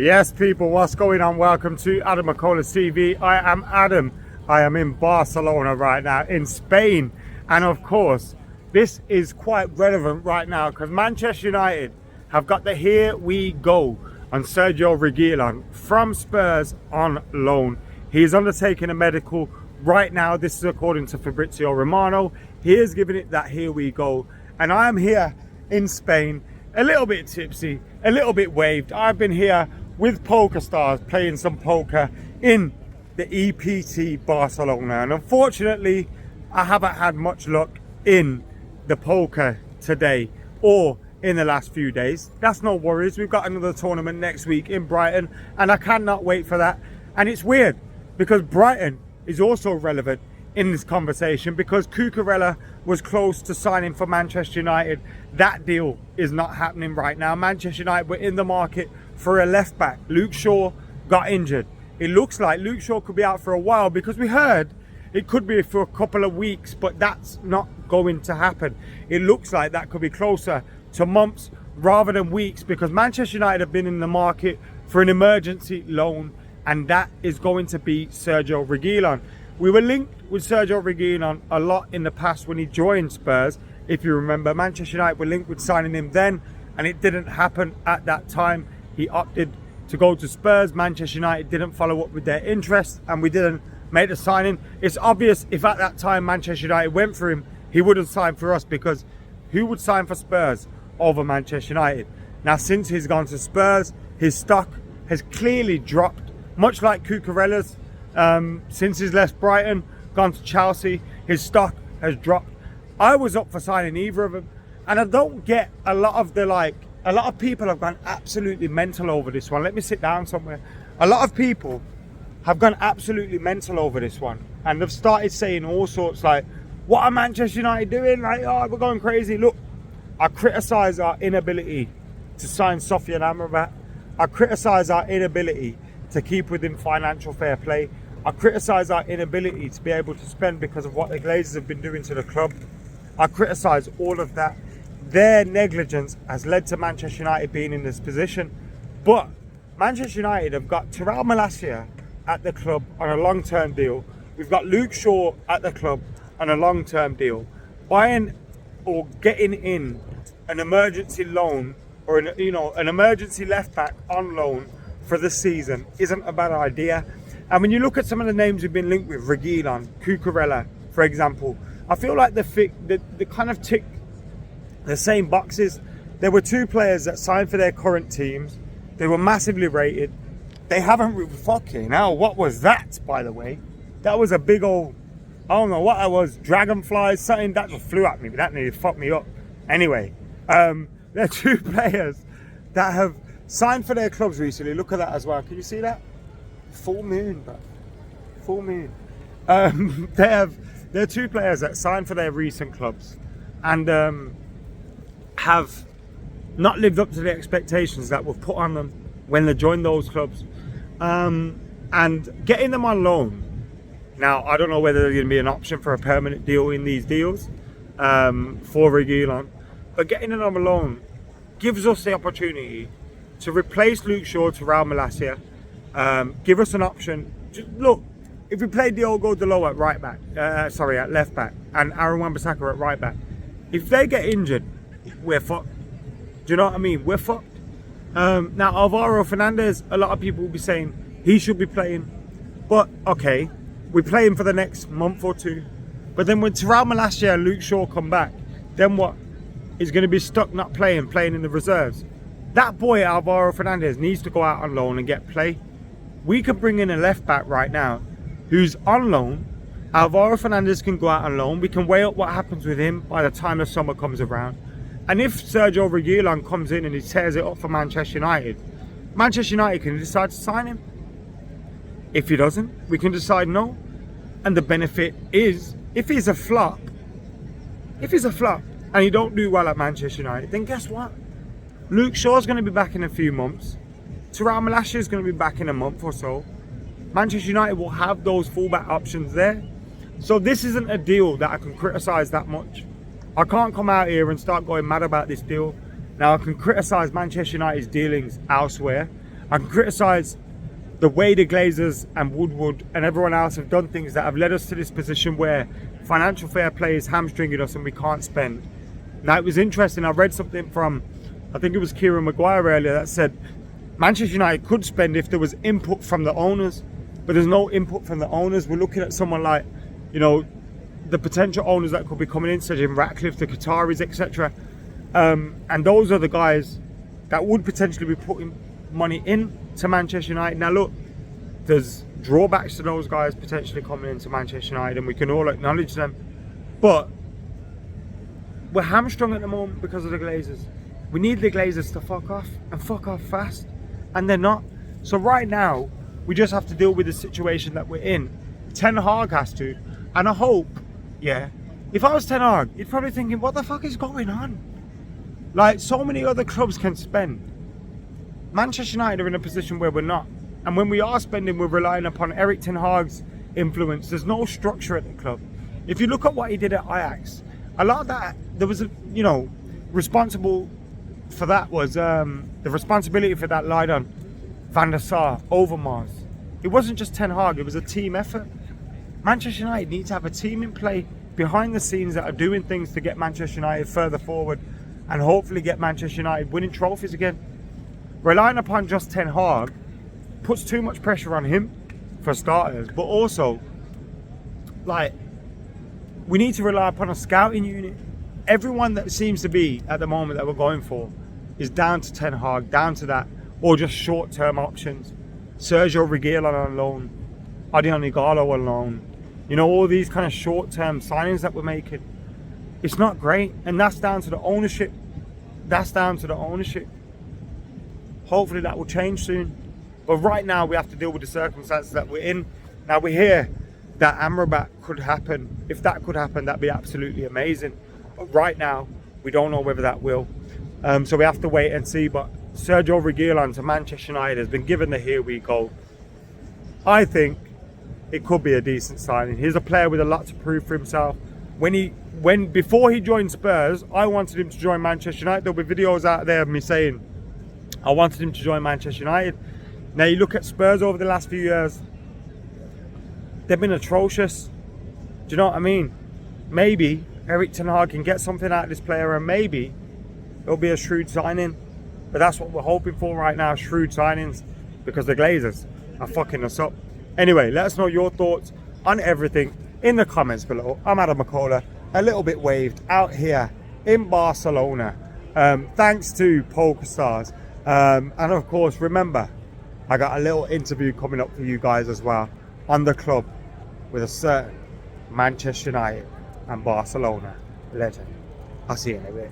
Yes, people, what's going on? Welcome to AdamMcKola TV. I am Adam. I am in Barcelona right now, in Spain. And of course, this is quite relevant right now because Manchester United have got the here we go on Sergio Reguilon from Spurs on loan. He is undertaking a medical right now. This is according to Fabrizio Romano. He is giving it that here we go. And I am here in Spain, a little bit tipsy, a little bit waved. I've been here with poker stars playing some poker in the EPT Barcelona, and unfortunately I haven't had much luck in the poker today or in the last few days. That's no worries, we've got another tournament next week in Brighton and I cannot wait for that. And it's weird because Brighton is also relevant in this conversation because Cucurella was close to signing for Manchester United. That deal is not happening right now. Manchester United were in the market for a left back. Luke Shaw got injured. It looks like Luke Shaw could be out for a while because we heard it could be for a couple of weeks, but that's not going to happen. It looks like that could be closer to months rather than weeks because Manchester United have been in the market for an emergency loan, and that is going to be Sergio Reguilon. We were linked with Sergio Reguilon a lot in the past when he joined Spurs. If you remember, Manchester United were linked with signing him then, and it didn't happen at that time. He opted to go to Spurs. Manchester United didn't follow up with their interest, and we didn't make the signing. It's obvious if at that time Manchester United went for him, he wouldn't sign for us, because who would sign for Spurs over Manchester United? Now, since he's gone to Spurs, his stock has clearly dropped, much like Cucurella's. Since he's left Brighton, gone to Chelsea, his stock has dropped. I was up for signing either of them, and I don't get a lot of people have gone absolutely mental over this one. Let me sit down somewhere. A lot of people have gone absolutely mental over this one, and they've started saying all sorts like, what are Manchester United doing? Like, oh, we're going crazy. Look, I criticise our inability to sign Sofian Amrabat. I criticise our inability to keep within financial fair play. I criticise our inability to be able to spend because of what the Glazers have been doing to the club. I criticise all of that. Their negligence has led to Manchester United being in this position. But Manchester United have got Tyrell Malacia at the club on a long-term deal. We've got Luke Shaw at the club on a long-term deal. Buying or getting in an emergency loan or an emergency left-back on loan for the season isn't a bad idea. And when you look at some of the names we've been linked with, Reguilon, Cucurella, for example, I feel like they kind of tick the same boxes. There were two players that signed for their current teams. They were massively rated. They haven't fucking hell. What was that, by the way? That was a big old, I don't know what that was, dragonflies, something that just flew at me, but that nearly fucked me up. Anyway, there are two players that have signed for their clubs recently. Look at that as well. Can you see that? Full moon, bro. Full moon. There are two players that signed for their recent clubs and have not lived up to the expectations that were put on them when they joined those clubs. And getting them on loan. Now, I don't know whether there's going to be an option for a permanent deal in these deals for Reguilon, but getting them on loan gives us the opportunity to replace Luke Shaw to Tyrell Malacia. Give us an option. Just look, if we played Diogo Dalot at right back, at left back, and Aaron Wan-Bissaka at right back, if they get injured, we're fucked. Do you know what I mean? We're fucked. Now, Alvaro Fernandez, a lot of people will be saying he should be playing, but okay, we play him for the next month or two. But then when Tyrell Malacia and Luke Shaw come back, then what? He's going to be stuck not playing in the reserves. That boy Alvaro Fernandez needs to go out on loan and get play. We could bring in a left back right now who's on loan. Alvaro Fernandez can go out on loan. We can weigh up what happens with him by the time the summer comes around. And if Sergio Reguilon comes in and he tears it up for Manchester United, Manchester United can decide to sign him. If he doesn't, we can decide no. And the benefit is, if he's a flop and you don't do well at Manchester United, then guess what? Luke Shaw's going to be back in a few months. Tyrell Malacia is going to be back in a month or so. Manchester United will have those fullback options there. So this isn't a deal that I can criticise that much. I can't come out here and start going mad about this deal. Now, I can criticise Manchester United's dealings elsewhere. I can criticise the way the Glazers and Woodward and everyone else have done things that have led us to this position where financial fair play is hamstringing us and we can't spend. Now, it was interesting, I read something from, I think it was Kieran Maguire earlier, that said Manchester United could spend if there was input from the owners, but there's no input from the owners. We're looking at someone like, you know, the potential owners that could be coming in, such as Ratcliffe, the Qataris, etc. And those are the guys that would potentially be putting money in to Manchester United. Now look, there's drawbacks to those guys potentially coming into Manchester United, and we can all acknowledge them, but we're hamstrung at the moment because of the Glazers. We need the Glazers to fuck off, and fuck off fast, and they're not. So right now we just have to deal with the situation that we're in. Ten Hag has to, and I hope, yeah, if I was Ten Hag, you'd probably thinking, what the fuck is going on? Like, so many other clubs can spend. Manchester United are in a position where we're not. And when we are spending, we're relying upon Erik Ten Hag's influence. There's no structure at the club. If you look at what he did at Ajax, a lot of that, there was a, you know, responsible for that was, the responsibility for that lied on Van der Sar, Overmars. It wasn't just Ten Hag, it was a team effort. Manchester United need to have a team in play behind the scenes that are doing things to get Manchester United further forward and hopefully get Manchester United winning trophies again. Relying upon just Ten Hag puts too much pressure on him, for starters, but also, like, we need to rely upon a scouting unit. Everyone that seems to be at the moment that we're going for is down to Ten Hag, down to that, or just short-term options. Sergio Reguilon on loan, AdamMcKola on loan. You know, all these kind of short-term signings that we're making. It's not great, and that's down to the ownership. That's down to the ownership. Hopefully that will change soon. But right now we have to deal with the circumstances that we're in. Now we hear that Amrabat could happen. If that could happen, that'd be absolutely amazing. But right now, we don't know whether that will. So we have to wait and see. But Sergio Reguilon to Manchester United has been given the here we go. I think it could be a decent signing. He's a player with a lot to prove for himself. Before he joined Spurs, I wanted him to join Manchester United. There'll be videos out there of me saying I wanted him to join Manchester United. Now you look at Spurs over the last few years, they've been atrocious. Do you know what I mean? Maybe Erik Ten Hag can get something out of this player, and maybe it'll be a shrewd signing. But that's what we're hoping for right now, shrewd signings, because the Glazers are fucking us up. Anyway, let us know your thoughts on everything in the comments below. I'm AdamMcKola, a little bit waved out here in Barcelona. Thanks to PokerStars. And of course, remember, I got a little interview coming up for you guys as well on the club with a certain Manchester United and Barcelona legend. I'll see you in a bit.